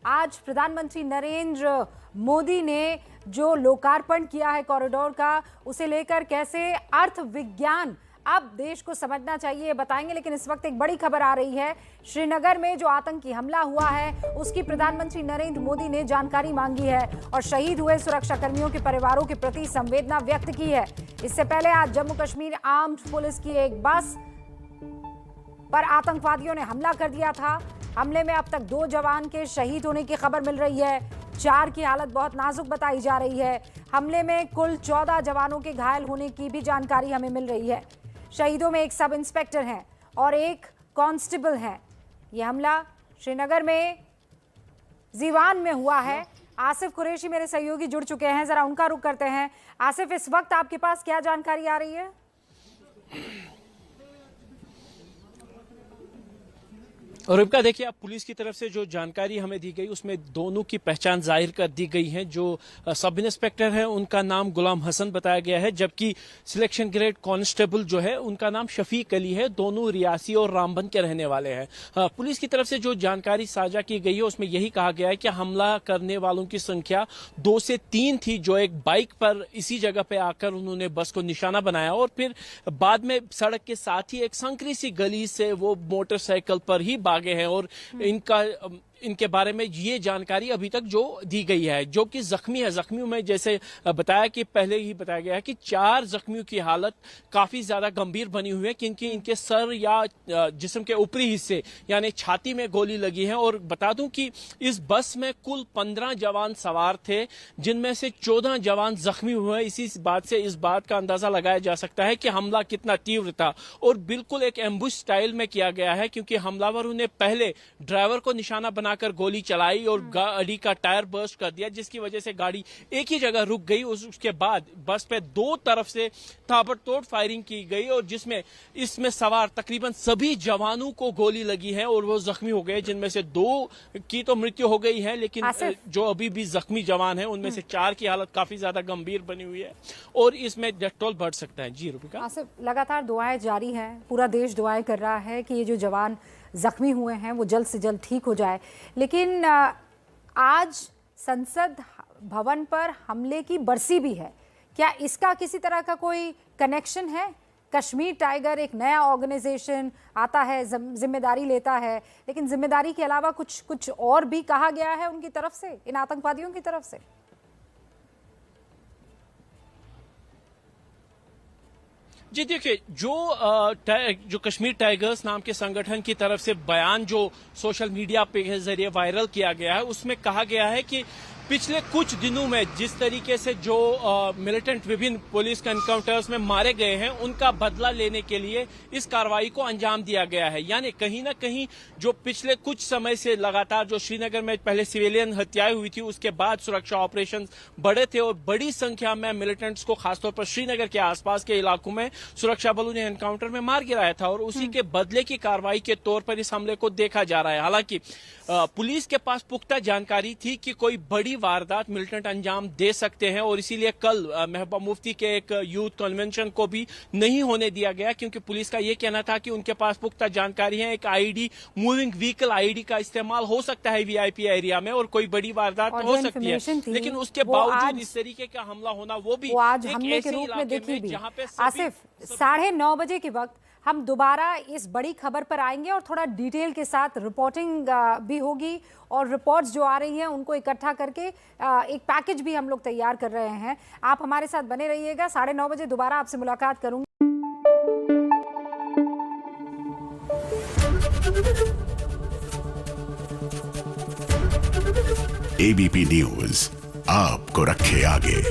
आज प्रधानमंत्री नरेंद्र मोदी ने जो लोकार्पण किया है कॉरिडोर का, उसे लेकर कैसे अर्थ विज्ञान अब देश को समझना चाहिए बताएंगे। लेकिन इस वक्त एक बड़ी खबर आ रही है, श्रीनगर में जो आतंकी हमला हुआ है उसकी प्रधानमंत्री नरेंद्र मोदी ने जानकारी मांगी है और शहीद हुए सुरक्षा कर्मियों के परिवारों के प्रति संवेदना व्यक्त की है। इससे पहले आज जम्मू कश्मीर आर्म्ड पुलिस की एक बस पर आतंकवादियों ने हमला कर दिया था। हमले में अब तक 2 जवान के शहीद होने की खबर मिल रही है, 4 की हालत बहुत नाजुक बताई जा रही है। हमले में कुल 14 जवानों के घायल होने की भी जानकारी हमें मिल रही है। शहीदों में एक सब इंस्पेक्टर हैं और एक कांस्टेबल हैं। यह हमला श्रीनगर में जीवान में हुआ है। आसिफ कुरैशी मेरे सहयोगी जुड़ चुके हैं, जरा उनका रुख करते हैं। आसिफ, इस वक्त आपके पास क्या जानकारी आ रही है? और रुपका, देखिए, अब पुलिस की तरफ से जो जानकारी हमें दी गई उसमें दोनों की पहचान जाहिर कर दी गई है। जो सब इंस्पेक्टर है उनका नाम गुलाम हसन बताया गया है, जबकि सिलेक्शन ग्रेड कांस्टेबल जो है उनका नाम शफीक अली है। दोनों रियासी और रामबन के रहने वाले हैं। पुलिस की तरफ से जो जानकारी साझा की गई है उसमें यही कहा गया है कि हमला करने वालों की संख्या 2 से 3 थी, जो एक बाइक पर इसी जगह पे आकर उन्होंने बस को निशाना बनाया और फिर बाद में सड़क के साथ ही एक संकरी सी गली से वो मोटरसाइकिल पर ही आगे हैं। और इनके बारे में ये जानकारी अभी तक जो दी गई है, जो कि जख्मी है। जख्मियों में जैसे बताया कि पहले ही बताया गया है कि 4 जख्मियों की हालत काफी ज्यादा गंभीर बनी हुई है, क्योंकि इनके सर या जिस्म के ऊपरी हिस्से यानी छाती में गोली लगी है। और बता दूं कि इस बस में कुल 15 जवान सवार थे, जिनमें से 14 जवान जख्मी हुए। इसी बात से इस बात का अंदाजा लगाया जा सकता है कि हमला कितना तीव्र था और बिल्कुल एक एम्बुश स्टाइल में किया गया है, क्योंकि हमलावरों ने पहले ड्राइवर को निशाना बनाकर गोली चलाई और गाड़ी का टायर बर्स्ट कर दिया, जिसकी वजह से गाड़ी एक ही जगह रुक गई। उसके बाद बस पे 2 तरफ से ताबड़तोड़ फायरिंग की गई और जिसमें इसमें सवार तकरीबन सभी जवानों को गोली लगी है और वो जख्मी हो गए, जिनमें से 2 की तो मृत्यु हो गई है, लेकिन जो अभी भी जख्मी जवान है उनमें से 4 की हालत काफी ज्यादा गंभीर बनी हुई है और इसमें डेथ टोल बढ़ सकता है। जी रुबिका। आसिफ, लगातार दुआएं जारी हैं, पूरा देश दुआएं कर रहा है कि ये जो जवान जख्मी हुए हैं वो जल्द से जल्द ठीक हो जाए। लेकिन आज संसद भवन पर हमले की बरसी भी है, क्या इसका किसी तरह का कोई कनेक्शन है? कश्मीर टाइगर एक नया ऑर्गेनाइजेशन आता है, जिम्मेदारी लेता है, लेकिन जिम्मेदारी के अलावा कुछ और भी कहा गया है उनकी तरफ से, इन आतंकवादियों की तरफ से? जी देखिए, जो कश्मीर टाइगर्स नाम के संगठन की तरफ से बयान जो सोशल मीडिया पे जरिए वायरल किया गया है उसमें कहा गया है कि पिछले कुछ दिनों में जिस तरीके से जो मिलिटेंट विभिन्न पुलिस के एनकाउंटर्स में मारे गए हैं उनका बदला लेने के लिए इस कार्रवाई को अंजाम दिया गया है। यानी कहीं ना कहीं जो पिछले कुछ समय से लगातार जो श्रीनगर में पहले सिविलियन हत्याएं हुई थी, उसके बाद सुरक्षा ऑपरेशन बढ़े थे और बड़ी संख्या में मिलिटेंट्स को खासतौर पर श्रीनगर के आसपास के इलाकों में सुरक्षा बलों ने एनकाउंटर में मार गिराया था और उसी के बदले की कार्रवाई के तौर पर इस हमले को देखा जा रहा है। हालांकि पुलिस के पास पुख्ता जानकारी थी कि कोई बड़ी वारदात मिलिटेंट अंजाम दे सकते हैं और इसीलिए कल महबूबा मुफ्ती के एक यूथ कन्वेंशन को भी नहीं होने दिया गया, क्योंकि पुलिस का यह कहना था कि उनके पास पुख्ता जानकारी है, एक आईडी, मूविंग व्हीकल आईडी का इस्तेमाल हो सकता है वीआईपी एरिया में और कोई बड़ी वारदात हो सकती है। लेकिन उसके बावजूद इस तरीके का हमला होना वो भी आज हमले के रूप में देखी भी। आसिफ, 9:30 बजे के वक्त हम दोबारा इस बड़ी खबर पर आएंगे और थोड़ा डिटेल के साथ रिपोर्टिंग भी होगी और रिपोर्ट्स जो आ रही हैं उनको इकट्ठा करके एक पैकेज भी हम लोग तैयार कर रहे हैं। आप हमारे साथ बने रहिएगा। 9:30 बजे दोबारा आपसे मुलाकात करूंगी। एबीपी न्यूज आपको रखे आगे।